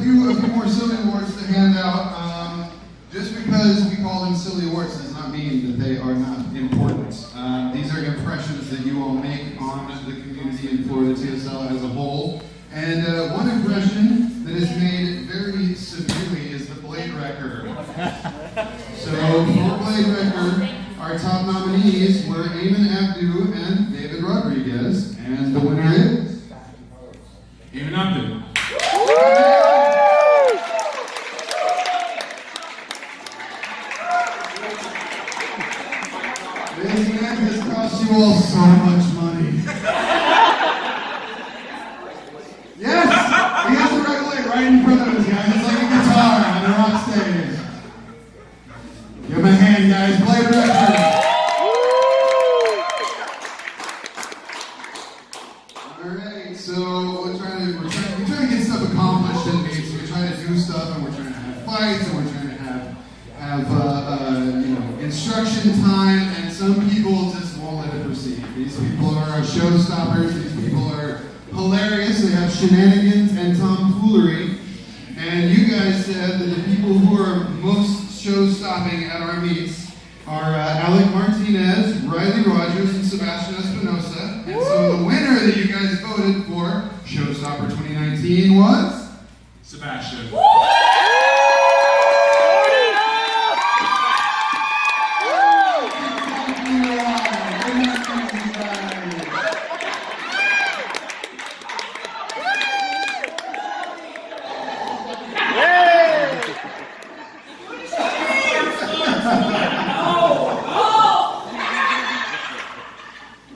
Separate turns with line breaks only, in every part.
few more silly awards to hand out. Just because we call them silly awards does not mean that they are not important. These are impressions that you all make on the community in Florida TSL as a whole. And one impression that is made very severely is the Blade Wrecker. So for Blade Wrecker, our top nominees were Eamon Abdu and David Rodriguez. And the winner is
Eamon Abdu.
This man has cost you all so much money. Yes! He has the regulate right in front of us, guys. It's like a guitar on a rock stage. Give him a hand, guys. Blade Wrecker. Alright, so we're trying to get stuff accomplished in meets. We're trying to do stuff, and we're trying to have fights, and we're trying to have instruction time, and some people just won't let it proceed. These people are showstoppers. These people are hilarious. They have shenanigans and tomfoolery. And you guys said that the people who are most show-stopping at our meets are Alec Martinez, Riley Rogers, and Sebastian Espinosa. And so the winner that you guys voted for Showstopper 2019 was
Sebastian.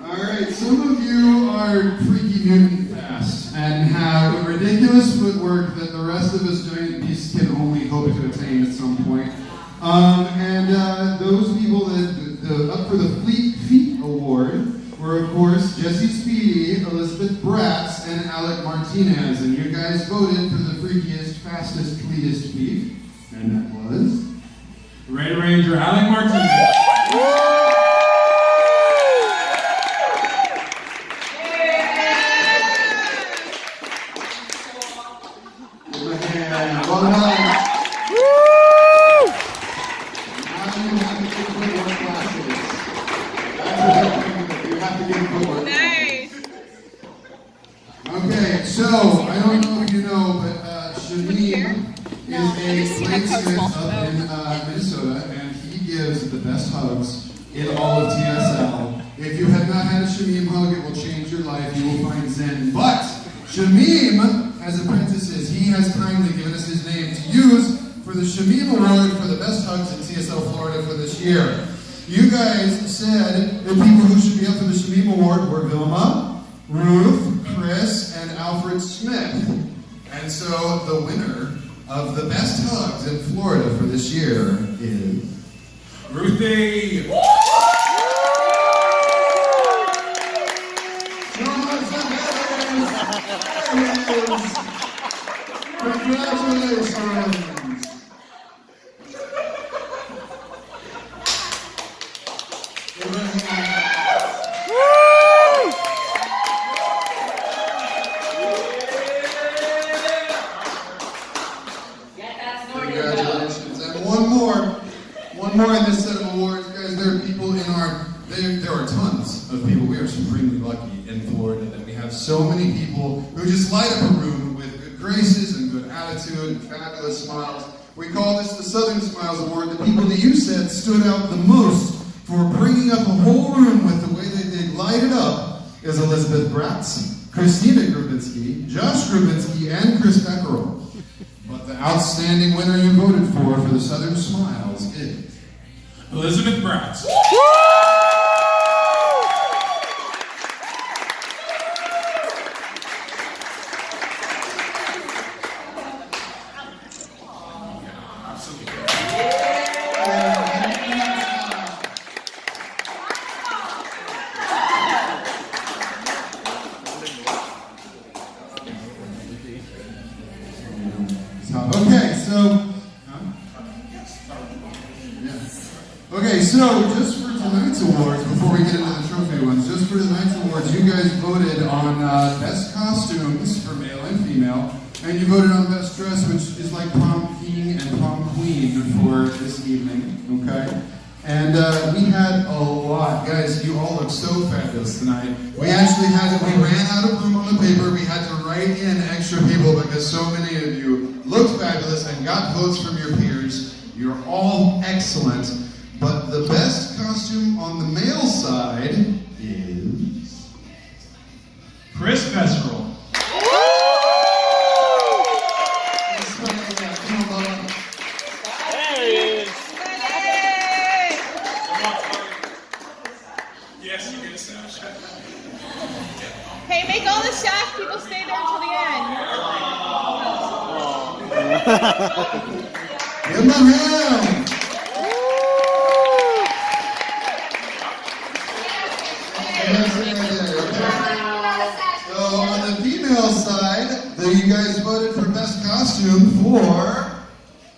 Alright, some of you are freaky mutant fast and have ridiculous footwork that the rest of us giant beasts can only hope to attain at some point. Those people that up for the Fleet Feet Award were, of course, Jesse Speedy, Elizabeth Bratz, and Alec Martinez. And you guys voted for the freakiest, fastest, fleetest feet. And that was
Red Ranger Alec Martinez.
Well done.
Nice.
Okay, so I don't know if you know, but Shamim is a bladesmith up in Minnesota, and he gives the best hugs in all of TSL. If you have not had a Shamim hug, it will change your life. You will find Zen. But Shamim, as apprentices, he has kindly given us his name to use for the Shamim Award for the best hugs in TSL Florida for this year. You guys said the people who should be up for the Shamim Award were Vilma, Ruth, Chris, and Alfred Smith. And so the winner of the best hugs in Florida for this year is
Ruthie.
Congratulations! Congratulations. And one more in this set of awards, guys. There are people in there are tons of people. We are supremely lucky in Florida that we have so many people who just light up a room with good graces and good attitude and fabulous smiles. We call this the Southern Smiles Award. The people that you said stood out the most for bringing up a whole room with the way that they light it up is Elizabeth Bratz, Christina Grubinski, Josh Grubinski, and Chris Peckerell. But the outstanding winner you voted for the Southern Smiles is
Elizabeth Bratz.
Okay, so just for tonight's awards, before we get into the trophy ones, just for tonight's awards, you guys voted on best costumes for male and female, and you voted on best dress. dress, which is like prom king and prom queen for this evening, okay? And we had a lot. Guys, you all look so fabulous tonight. We actually we ran out of room on the paper. We had to write in extra people because so many of you looked fabulous and got votes from your peers. You're all excellent. But the best costume on the male side is
Chris Messerl. Yes, you get a sash.
Hey, make all the shots. People stay there until the end.
Give him a hand. So on the female side, you guys voted for best costume for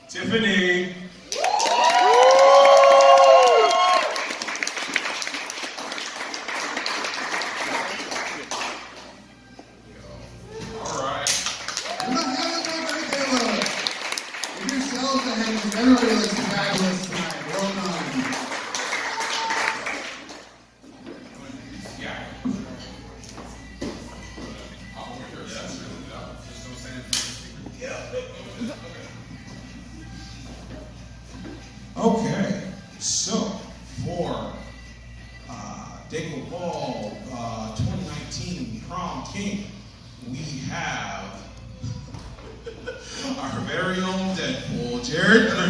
Tiffany.
Everybody looks fabulous tonight. Well done.
Okay, so for Dagoball 2019 Prom King, we have our very own Deadpool, Jared Graham.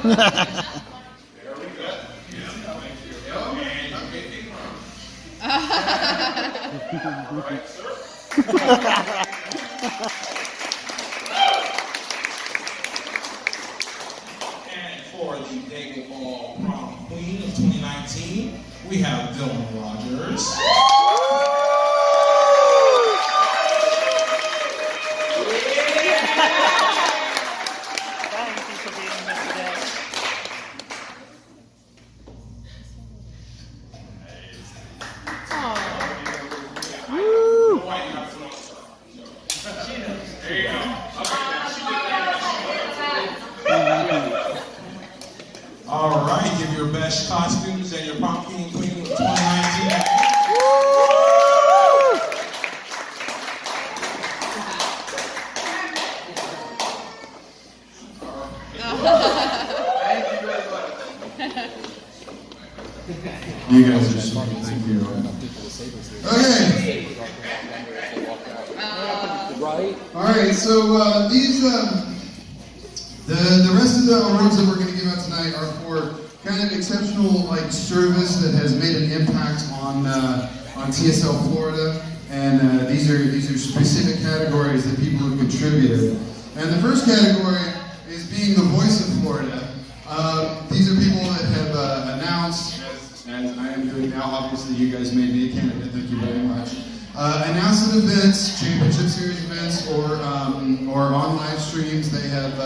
There we go. Yeah, thank you. And you get the right, sir. And for the Dagoball Prom Queen of 2019, we have Dylan Rogers. All right, give your best costumes and your prom king and queen of 2019.
You guys are smart. Thank you. Okay. All right. So these the rest of the awards that we're going to give out tonight are for kind of exceptional service that has made an impact on TSL Florida, and these are specific categories that people have contributed. And the first category is being the voice of Florida. These are people that have announced, as I am doing now. Obviously, you guys made me a candidate. Thank you very much. Announced at events, championship series events, or on live streams. They have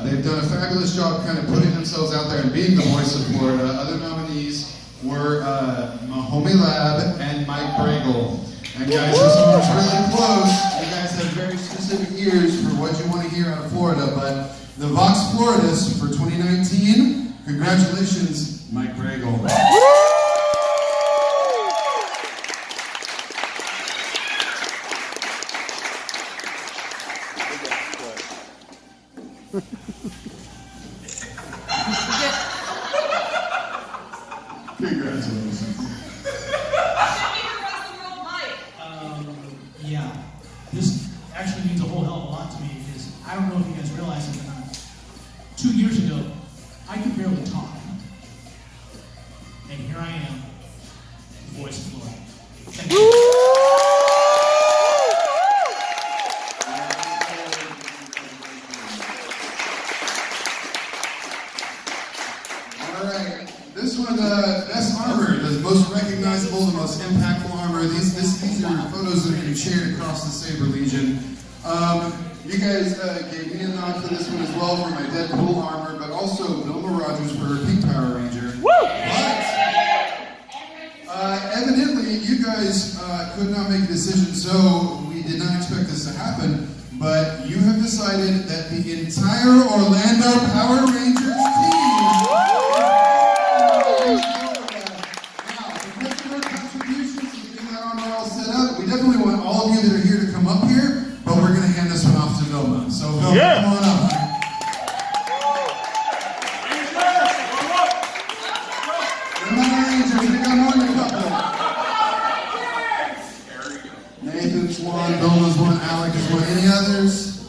they've done a fabulous job kind of putting themselves out there and being the voice of Florida. Other nominees were Mahomie Lab and Mike Bragel. And guys, this one's really close. You guys have very specific ears for what you want to hear out of Florida, but the Vox Floridist for 2019, congratulations, Mike Bragel. Congratulations.
Yeah, this actually means a whole hell of a lot to me because I don't know if you guys realize it or not. 2 years ago, I could barely talk. And here I am, the voice of Florida. Thank you.
Alright, this one, best armor, the most recognizable, the most impactful armor. These are photos that have been shared across the Saber Legion. You guys gave me a nod for this one as well for my Deadpool armor, but also Vilma Rogers for her Pink Power Ranger. But evidently, you guys could not make a decision, so we did not expect this to happen. But you have decided that the entire Orlando Power Rangers team. Now, because of our contributions to getting that armor all set up, we definitely want all of you that are here to come up here. But we're going to hand this one off to Vilma. So Vilma, come on up. Rangers, we got more than a couple. Nathan's one, Vilma's one, Alec is one. Any others?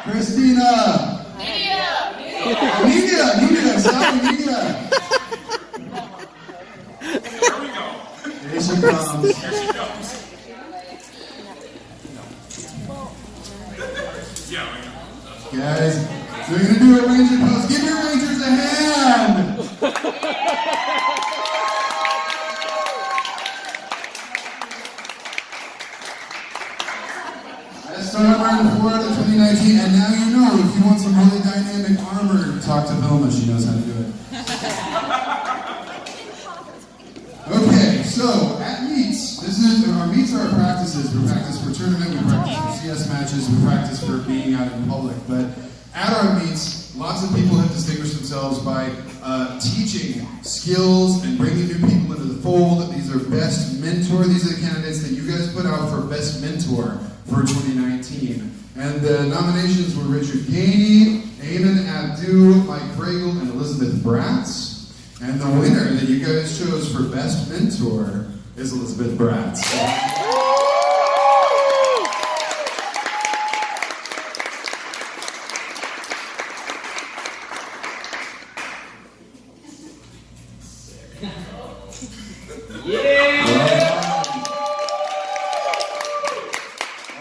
Christina. Nina, sorry, Nina.
Here we go.
Here she comes.
Here she comes. Yeah, I know.
Guys, so we're going to do a Ranger pose. Give your Rangers a hand! That's Summer in Florida 2019, and now you know if you want some really dynamic armor, talk to Vilma. She knows how to do it. Okay, so at meets, our meets are our practices. We practice for tournament, we practice for CS matches, we practice for being out in public. But at our meets, lots of people have distinguished themselves by teaching skills and bringing new people into the fold. These are best mentor. These are the candidates that you guys put out for best mentor for 2019. And the nominations were Richard Gainey, Eamon Abdu, Mike Fragel, and Elizabeth Bratz. And the winner that you guys chose for Best Mentor is Elizabeth Bratz.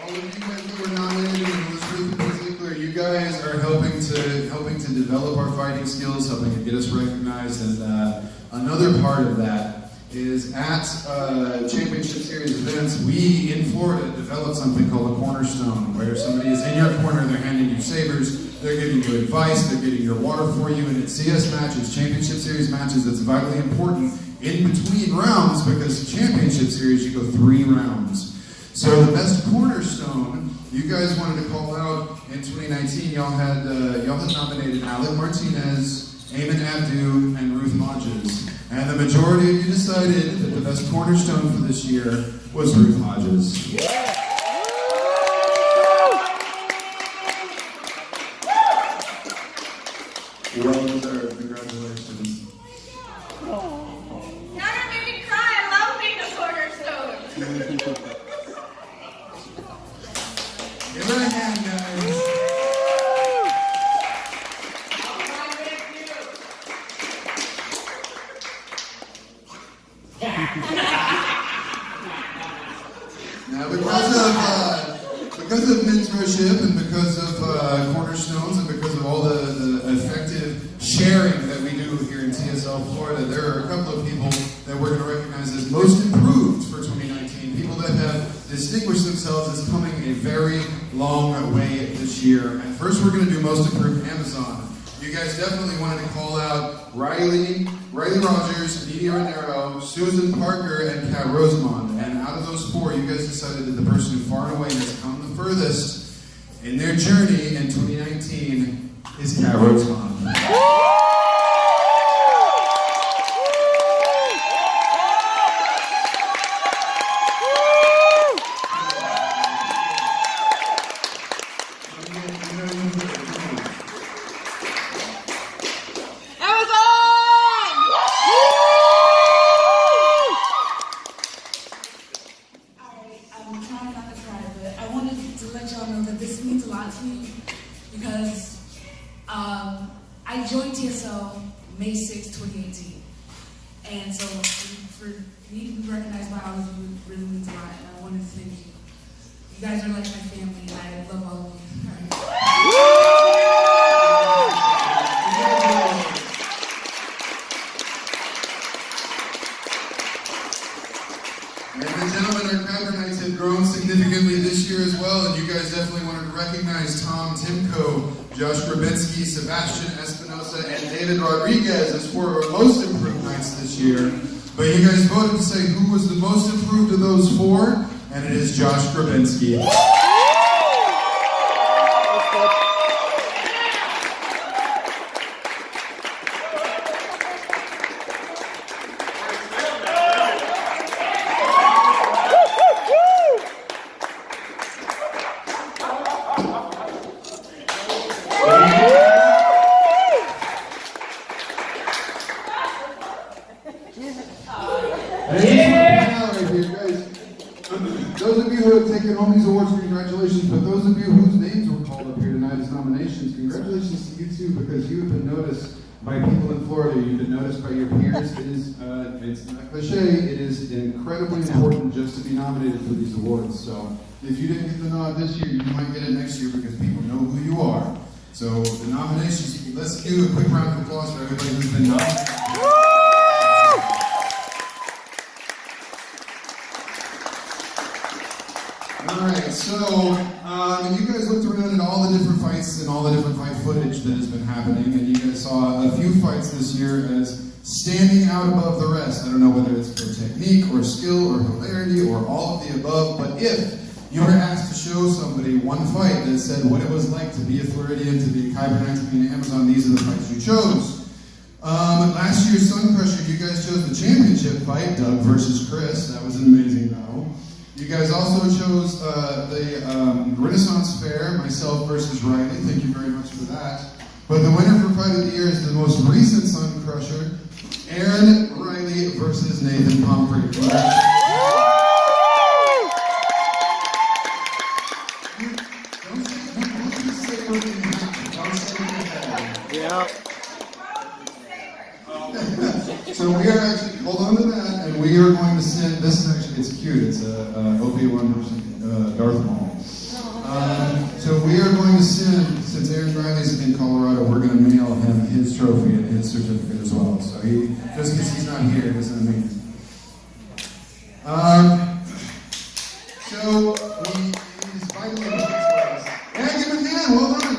All of you guys that were nominated, and Elizabeth in particular, you guys are helping to develop our fighting skills, helping to get us recognized, and another part of that is at Championship Series events, we in Florida developed something called a cornerstone, where somebody is in your corner, they're handing you sabers, they're giving you advice, they're getting your water for you, and at CS matches, Championship Series matches, it's vitally important in between rounds, because Championship Series, you go 3 rounds. So the best cornerstone, you guys wanted to call out in 2019, y'all had nominated Alec Martinez, Eamon Abdu, and Ruth Hodges. And the majority of you decided that the best cornerstone for this year was Ruth Hodges. Well deserved. Congratulations.
Now you're making me cry. I love being a cornerstone.
Give her a hand, guys. Now, because of mentorship and because of cornerstones and because of all the effective sharing that we do here in TSL Florida, there are a couple of people that we're going to recognize as most improved for 2019. People that have distinguished themselves as coming a very long way this year. And first, we're going to do most improved Amazon. You guys definitely wanted to call out Riley Rogers, Didi Arnero, Susan Parker, and Kat Rosamond. And out of those 4, you guys decided that the person who far and away has come the furthest in their journey in 2019 is Kat Rosamond.
Because I joined TSL May 6, 2018. And so for me to be recognized by all of you really means a lot, and I wanted to thank you. You guys are like my family, and I love all of you.
And the gentlemen, our Copper Knights have grown significantly this year as well, and you guys definitely wanted to Josh Grabinski, Sebastian Espinosa, and David Rodriguez as for our most improved Knights this year. But you guys voted to say who was the most improved of those four, and it is Josh Grabinski. Those of you who have taken home these awards, congratulations. But those of you whose names were called up here tonight as nominations, congratulations to you too, because you have been noticed by people in Florida. You've been noticed by your peers. It is, it's not cliche. It is incredibly important just to be nominated for these awards. So if you didn't get the nod this year, you might get it next year because people know who you are. So the nominations, let's do a quick round of applause for everybody who's been nominated. Alright, so you guys looked around at all the different fights and all the different fight footage that has been happening, and you guys saw a few fights this year as standing out above the rest. I don't know whether it's for technique or skill or hilarity or all of the above, but if you were asked to show somebody one fight that said what it was like to be a Floridian, to be a Kyber Knight, to be an Amazon, these are the fights you chose. Last year's Sun Crusher, you guys chose the championship fight, Doug versus Chris. That was an amazing battle. You guys also chose the Renaissance Fair, myself versus Riley. Thank you very much for that. But the winner for Fight of the Year is the most recent Sun Crusher, Aaron Riley versus Nathan Pumphrey.
Yeah.
So we are actually, hold on to that, and we are going to send, this is actually, it's cute, it's a OP1 versus Darth Maul. So we are going to send, since Aaron Riley's in Colorado, we're going to mail him his trophy and his certificate as well. So he, just because he's not here doesn't mean. So he's vitally important to us. Yeah, give him a hand, well done.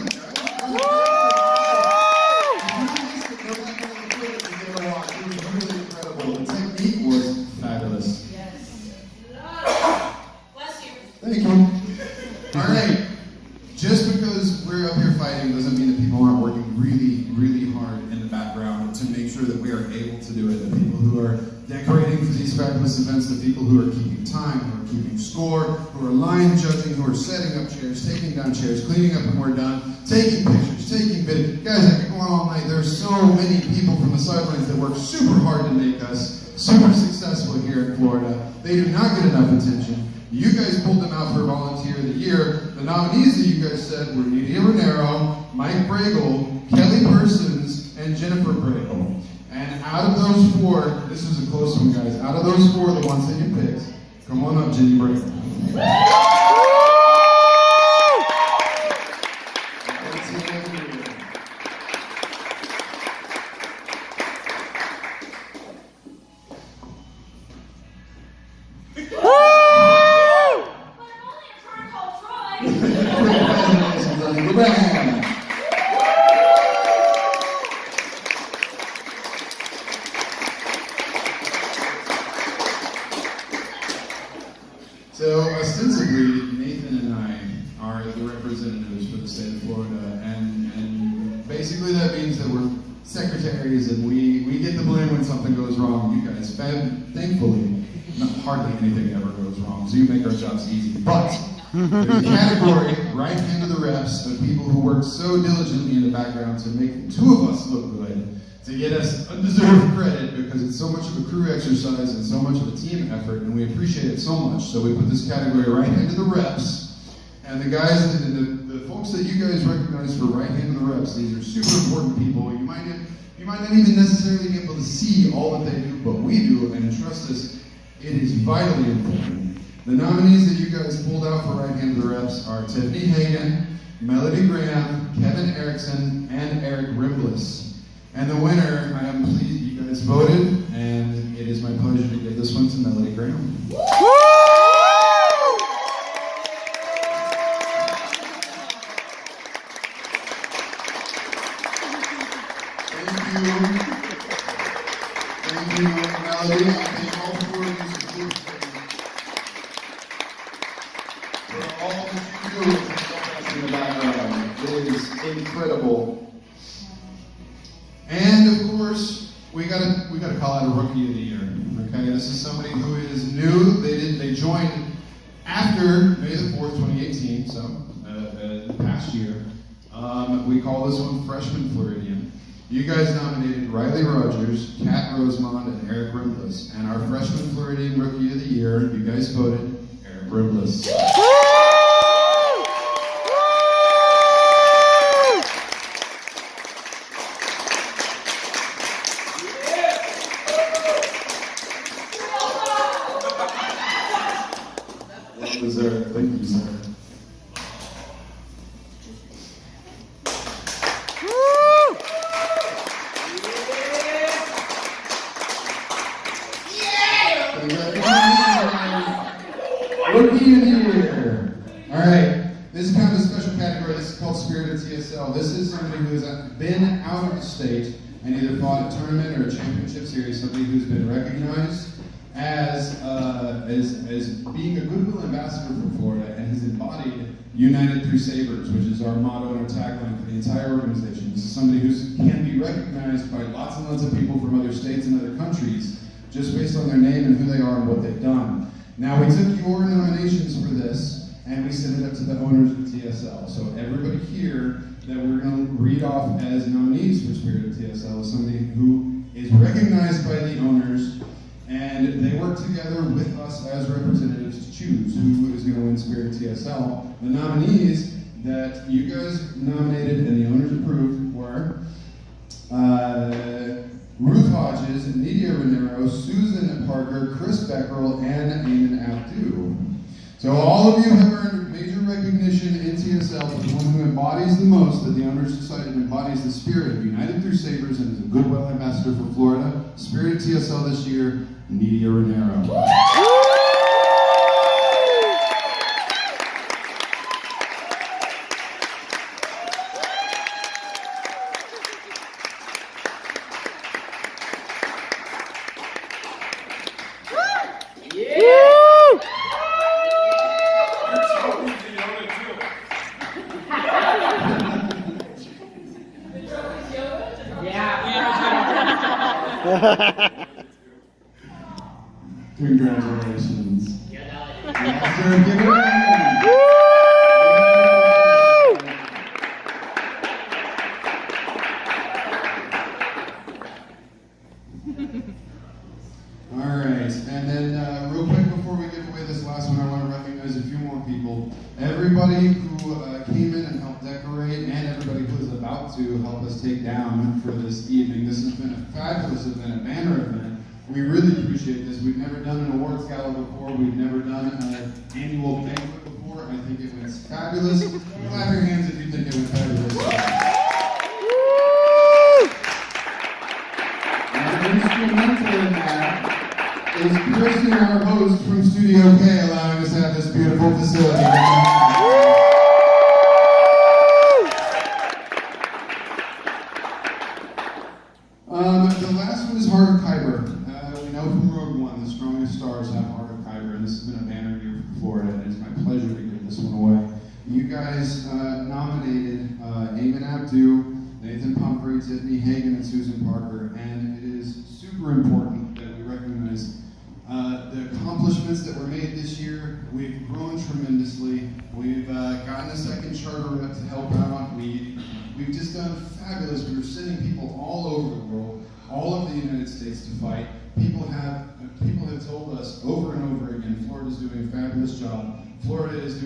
Thank you. All right. Just because we're up here fighting doesn't mean that people aren't working really, really hard in the background to make sure that we are able to do it. The people who are decorating for these fabulous events, the people who are keeping time, who are keeping score, who are line judging, who are setting up chairs, taking down chairs, cleaning up when we're done, taking pictures, taking videos. Guys, I could go on all night. There's so many people from the sidelines that work super hard to make us super successful here in Florida. They do not get enough attention. You guys pulled them out for Volunteer of the Year. The nominees that you guys said were Nidia Renero, Mike Bragel, Kelly Persons, and Jennifer Bragel. And out of those four, this was a close one, guys. Out of those four, the ones that you picked, come on up, Jenny Bragel. So ostensibly, Nathan and I are the representatives for the state of Florida, and basically that means that we're secretaries and we get the blame when something goes wrong. You guys, thankfully, hardly anything ever goes wrong, so you make our jobs easy. But there's a category, right hand of the reps, of people who work so diligently in the background to make the two of us look good, to get us undeserved credit because it's so much of a crew exercise and so much of a team effort, and we appreciate it so much. So we put this category right hand of the reps, and the guys and the folks that you guys recognize for right hand of the reps, these are super important people. You might not even necessarily be able to see all that they do, but we do, and trust us, it is vitally important. The nominees that you guys pulled out for right hand of the reps are Tiffany Hagan, Melody Graham, Kevin Erickson, and Eric Rimbliss. And the winner, I am pleased you guys voted, and it is my pleasure to give this one to Melody Graham. Thank you, Melody. I thank all four of you for all that you do in the background. It is incredible. And of course, we gotta call out a Rookie of the Year. Okay, this is somebody who is new. They joined after May the 4th, 2018. So the past year. We call this one Freshman Floridian. You guys nominated Riley Rogers, Kat Rosemond, and Eric Rimbliss. And our Freshman Floridian Rookie of the Year, you guys voted Eric Rimbliss. Well deserved. Thank you, sir. Rookie of the Year. All right, this is kind of a special category. This is called Spirit of TSL. This is somebody who has been out of the state and either fought a tournament or a championship series. Somebody who's been recognized as being a goodwill ambassador for Florida and has embodied United Through Sabres, which is our motto and our tagline for the entire organization. This is somebody who can be recognized by lots and lots of people from other states and other countries just based on their name and who they are and what they've done. Now, we took your nominations for this, and we sent it up to the owners of TSL. So everybody here that we're going to read off as nominees for Spirit of TSL is somebody who is recognized by the owners, and they work together with us as representatives to choose who is going to win Spirit of TSL. The nominees that you guys nominated and the owners approved were Ruth Hodges, Nidia Renero, Susan Parker, Chris Beckerl, and Eamon Abdu. So all of you have earned major recognition in TSL, but the one who embodies the most that the owners decided embodies the spirit of United Through Sabres and is a goodwill ambassador for Florida. Spirit of TSL this year, Nidia Renero. Congratulations. Give it up. All right, and then real quick before we give away this last one, I want to recognize a few more people. Everybody who came in and helped decorate, and everybody who is about to help us take down for this evening. This has been a fabulous event, a banner event. We really appreciate this. We've never done an awards gala before. We've never done an annual banquet before. I think it was fabulous. Clap your hands if you think it was fabulous. And instrumental in that is Christian, our host from Studio K, allowing us to have this beautiful facility. The last one is Heart of Kyber. We know from Rogue One, the strongest stars have Heart of Kyber, and this has been a banner year for Florida, and it's my pleasure to give this one away. You guys nominated Eamon Abdu, Nathan Pumphrey, Tiffany Hagan, and Susan Parker, and it is super important that we recognize the accomplishments that were made this year. We've grown tremendously. We've gotten a second charter rep to help out. We've just done fabulous. We were sending people all over the world, all of the United States to fight. People have told us over and over again, Florida's doing a fabulous job. Florida is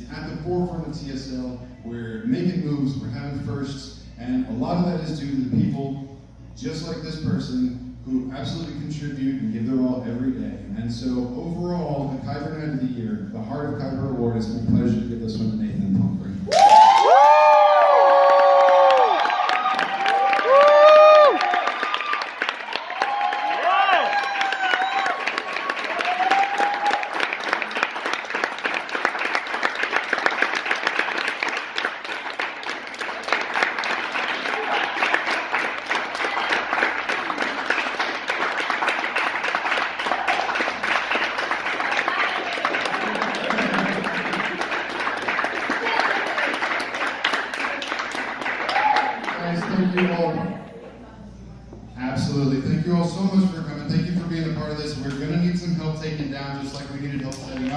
at the forefront of TSL. We're making moves, we're having firsts, and a lot of that is due to the people just like this person who absolutely contribute and give their all every day. And so overall, the Kyber Night of the Year, the Heart of Kyber Award, it's my pleasure to give this one to Nathan Pumphrey.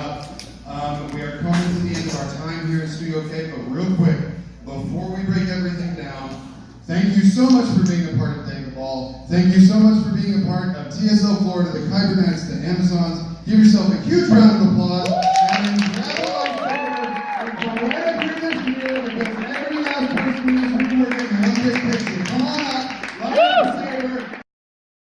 up. We are coming to the end of our time here in Studio K, but real quick, before we break everything down, thank you so much for being a part of Dagoball. Thank you so much for being a part of TSL Florida, the Kybernetics, the Amazons. Give yourself a huge round of applause.